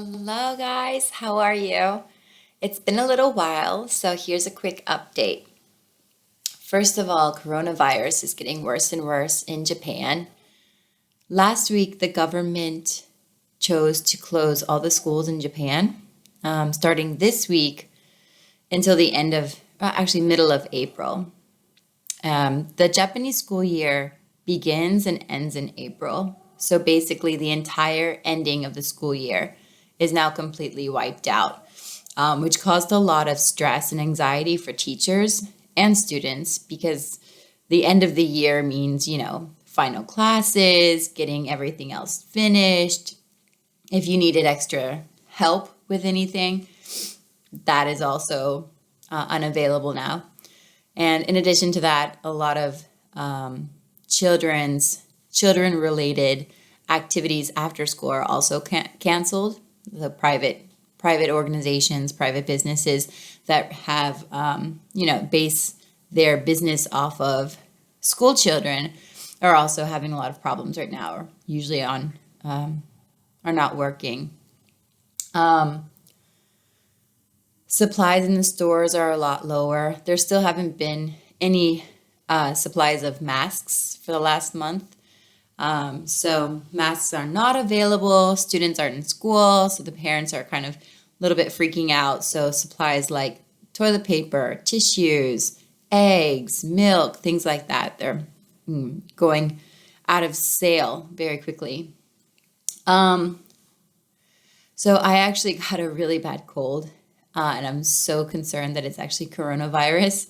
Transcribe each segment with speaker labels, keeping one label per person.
Speaker 1: Hello, guys. How are you? It's been a little while, so here's a quick update. First of all, coronavirus is getting worse and worse in Japan. Last week, the government chose to close all the schools in Japan, starting this week until the end of, middle of April. The Japanese school year begins and ends in April. So basically, the entire ending of the school year is now completely wiped out, which caused a lot of stress and anxiety for teachers and students because the end of the year means, final classes, getting everything else finished. If you needed extra help with anything, that is also unavailable now. And in addition to that, a lot of children-related activities after school are also canceled. The private organizations, private businesses that have, base their business off of school children are also having a lot of problems right now, or usually are not working. Supplies in the stores are a lot lower. There still haven't been any supplies of masks for the last month. So masks are not available. Students aren't in school, so the parents are kind of a little bit freaking out. So supplies like toilet paper, tissues, eggs, milk, things like that, they're going out of sale very quickly. So I actually got a really bad cold, and I'm so concerned that it's actually coronavirus.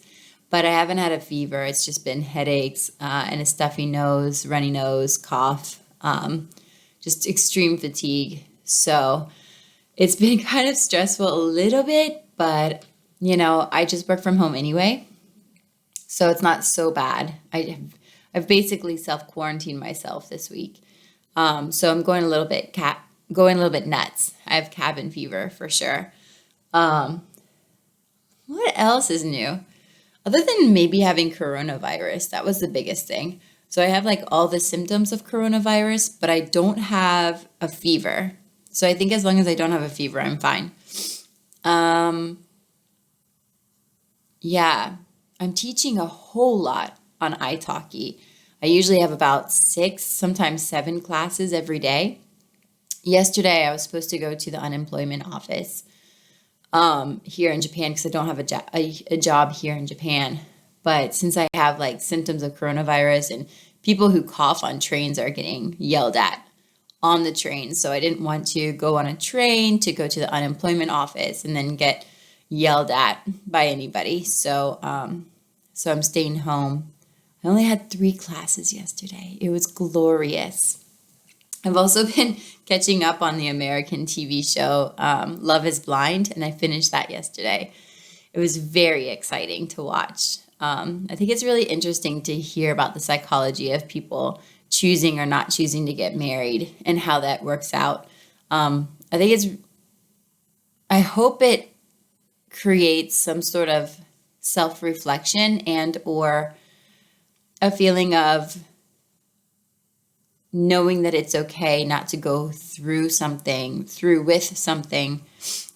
Speaker 1: But I haven't had a fever. It's just been headaches and a stuffy nose, runny nose, cough, just extreme fatigue. So it's been kind of stressful a little bit, but I just work from home anyway, so it's not so bad. I've basically self-quarantined myself this week, so I'm going a little bit nuts. I have cabin fever for sure. What else is new? Other than maybe having coronavirus, that was the biggest thing. So I have like all the symptoms of coronavirus, but I don't have a fever. So I think as long as I don't have a fever, I'm fine. Yeah, I'm teaching a whole lot on italki. I usually have about 6, sometimes 7 classes every day. Yesterday, I was supposed to go to the unemployment office here in Japan because I don't have a job here in Japan. But since I have like symptoms of coronavirus and people who cough on trains are getting yelled at on the train, so I didn't want to go on a train to go to the unemployment office and then get yelled at by anybody. So I'm staying home. I only had 3 classes yesterday. It was glorious. I've also been catching up on the American TV show Love is Blind, and I finished that yesterday. It was very exciting to watch. I think it's really interesting to hear about the psychology of people choosing or not choosing to get married and how that works out. I hope it creates some sort of self-reflection and or a feeling of knowing that it's okay not to go through with something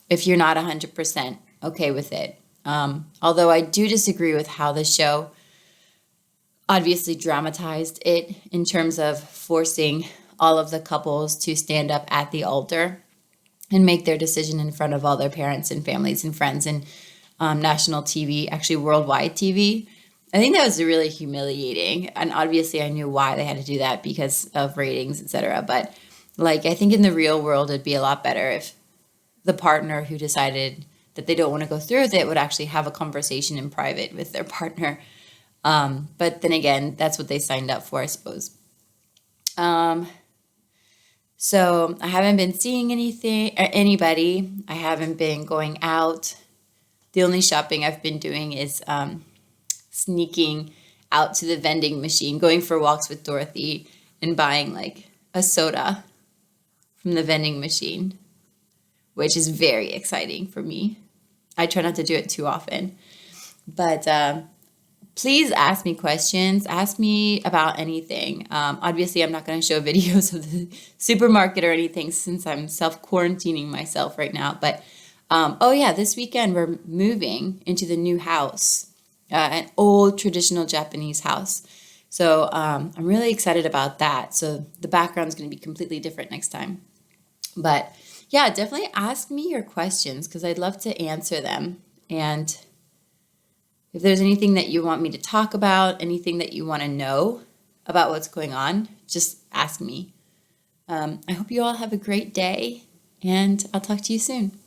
Speaker 1: if you're not 100% okay with it. Although I do disagree with how the show obviously dramatized it in terms of forcing all of the couples to stand up at the altar and make their decision in front of all their parents and families and friends and national TV, actually worldwide TV. I think that was really humiliating. And obviously I knew why they had to do that because of ratings, etc. But I think in the real world, it'd be a lot better if the partner who decided that they don't want to go through with it would actually have a conversation in private with their partner. But then again, that's what they signed up for, I suppose. So I haven't been seeing anybody. I haven't been going out. The only shopping I've been doing is sneaking out to the vending machine, going for walks with Dorothy and buying like a soda from the vending machine, which is very exciting for me. I try not to do it too often, but please ask me questions. Ask me about anything. Obviously, I'm not going to show videos of the supermarket or anything since I'm self-quarantining myself right now. But oh yeah, this weekend we're moving into the new house, an old traditional Japanese house. So I'm really excited about that. So the background's going to be completely different next time. But yeah, definitely ask me your questions because I'd love to answer them. And if there's anything that you want me to talk about, anything that you want to know about what's going on, just ask me. I hope you all have a great day, and I'll talk to you soon.